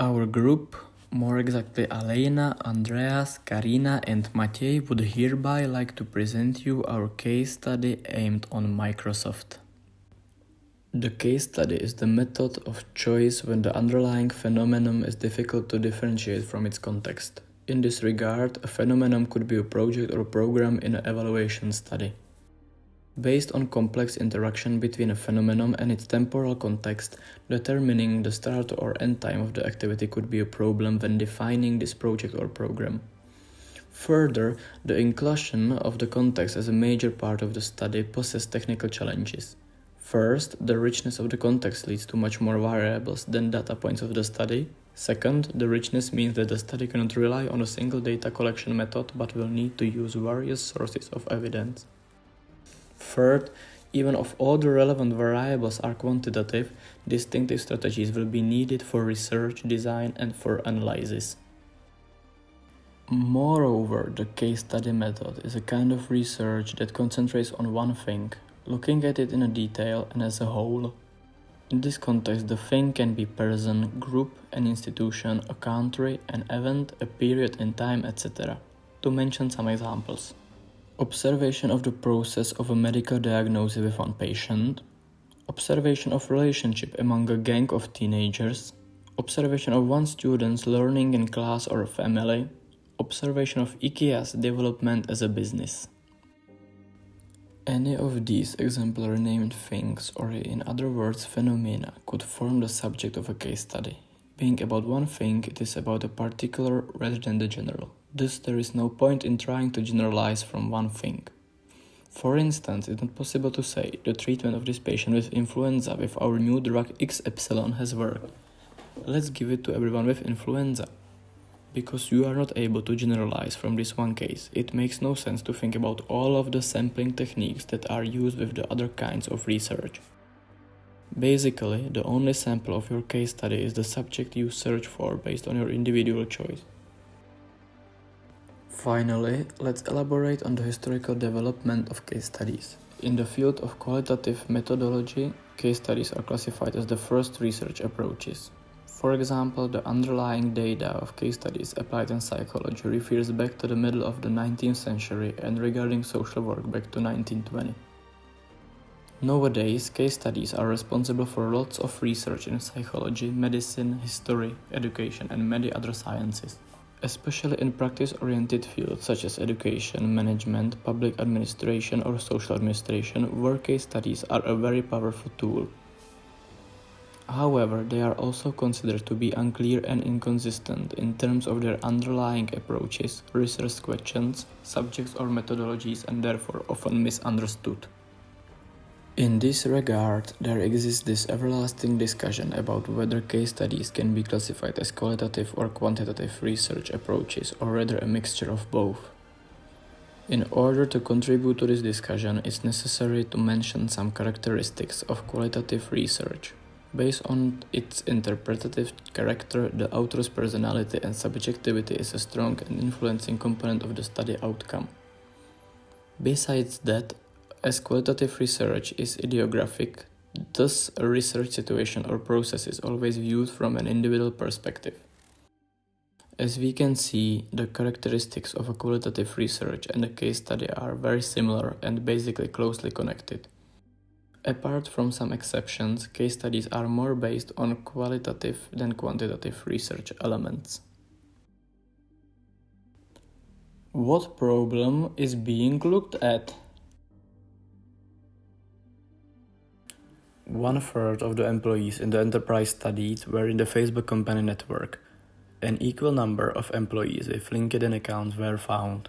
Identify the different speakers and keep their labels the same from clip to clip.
Speaker 1: Our group, more exactly Aleyna, Andreas, Carina and Matěj, would hereby like to present you our case study aimed on Microsoft. The case study is the method of choice when the underlying phenomenon is difficult to differentiate from its context. In this regard, a phenomenon could be a project or a program in an evaluation study. Based on complex interaction between a phenomenon and its temporal context, determining the start or end time of the activity could be a problem when defining this project or program. Further, the inclusion of the context as a major part of the study poses technical challenges. First, the richness of the context leads to much more variables than data points of the study. Second, the richness means that the study cannot rely on a single data collection method but will need to use various sources of evidence. Third, even if all the relevant variables are quantitative, distinctive strategies will be needed for research, design, and for analysis. Moreover, the case study method is a kind of research that concentrates on one thing, looking at it in a detail and as a whole. In this context, the thing can be person, group, an institution, a country, an event, a period in time, etc. To mention some examples. Observation of the process of a medical diagnosis with one patient, observation of relationship among a gang of teenagers, observation of one student's learning in class or family, observation of IKEA's development as a business. Any of these exemplary named things, or in other words phenomena, could form the subject of a case study. Being about one thing, it is about a particular rather than the general. Thus, there is no point in trying to generalize from one thing. For instance, it's not possible to say the treatment of this patient with influenza with our new drug XY has worked. Let's give it to everyone with influenza. Because you are not able to generalize from this one case, it makes no sense to think about all of the sampling techniques that are used with the other kinds of research. Basically, the only sample of your case study is the subject you search for based on your individual choice. Finally, let's elaborate on the historical development of case studies. In the field of qualitative methodology, case studies are classified as the first research approaches. For example, the underlying data of case studies applied in psychology refers back to the middle of the 19th century and regarding social work back to 1920. Nowadays, case studies are responsible for lots of research in psychology, medicine, history, education, and many other sciences. Especially in practice-oriented fields such as education, management, public administration, or social administration, where case studies are a very powerful tool. However, they are also considered to be unclear and inconsistent in terms of their underlying approaches, research questions, subjects or methodologies, and therefore often misunderstood. In this regard, there exists this everlasting discussion about whether case studies can be classified as qualitative or quantitative research approaches, or rather a mixture of both. In order to contribute to this discussion, it's necessary to mention some characteristics of qualitative research. Based on its interpretative character, the author's personality and subjectivity is a strong and influencing component of the study outcome. Besides that, as qualitative research is idiographic, thus a research situation or process is always viewed from an individual perspective. As we can see, the characteristics of a qualitative research and a case study are very similar and basically closely connected. Apart from some exceptions, case studies are more based on qualitative than quantitative research elements. What problem is being looked at? 1/3 of the employees in the enterprise studied were in the Facebook company network. An equal number of employees with LinkedIn accounts were found.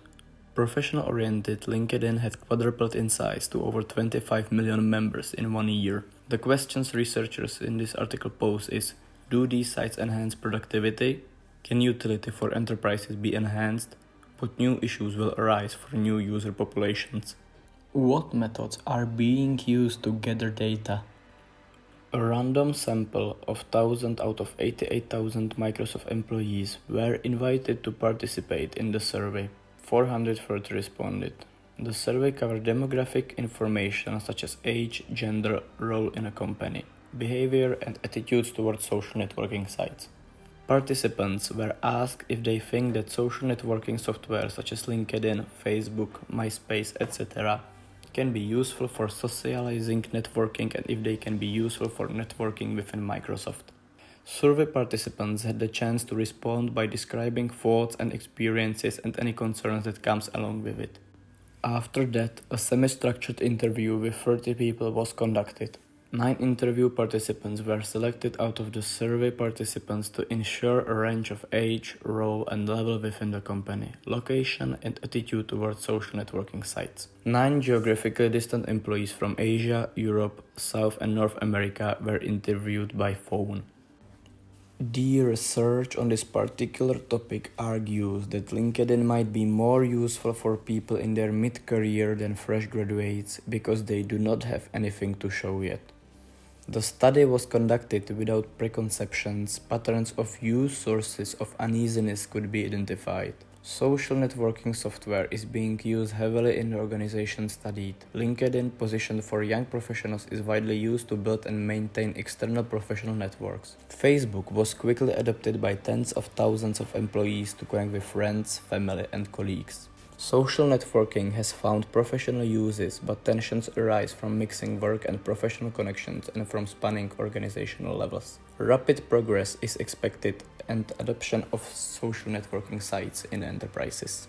Speaker 1: Professional-oriented LinkedIn had quadrupled in size to over 25 million members in 1 year. The questions researchers in this article pose is: do these sites enhance productivity? Can utility for enterprises be enhanced? What new issues will arise for new user populations? What methods are being used to gather data? A random sample of 1,000 out of 88,000 Microsoft employees were invited to participate in the survey. 430 responded. The survey covered demographic information such as age, gender, role in a company, behavior and attitudes towards social networking sites. Participants were asked if they think that social networking software such as LinkedIn, Facebook, MySpace, etc. can be useful for socializing, networking, and if they can be useful for networking within Microsoft. Survey participants had the chance to respond by describing thoughts and experiences and any concerns that comes along with it. After that, a semi-structured interview with 30 people was conducted. 9 interview participants were selected out of the survey participants to ensure a range of age, role and level within the company, location and attitude towards social networking sites. 9 geographically distant employees from Asia, Europe, South and North America were interviewed by phone. The research on this particular topic argues that LinkedIn might be more useful for people in their mid-career than fresh graduates because they do not have anything to show yet. The study was conducted without preconceptions, patterns of use, sources of uneasiness could be identified. Social networking software is being used heavily in the organization studied. LinkedIn, positioned for young professionals, is widely used to build and maintain external professional networks. Facebook was quickly adopted by tens of thousands of employees to connect with friends, family, and colleagues. Social networking has found professional uses, but tensions arise from mixing work and professional connections and from spanning organizational levels. Rapid progress is expected and adoption of social networking sites in enterprises.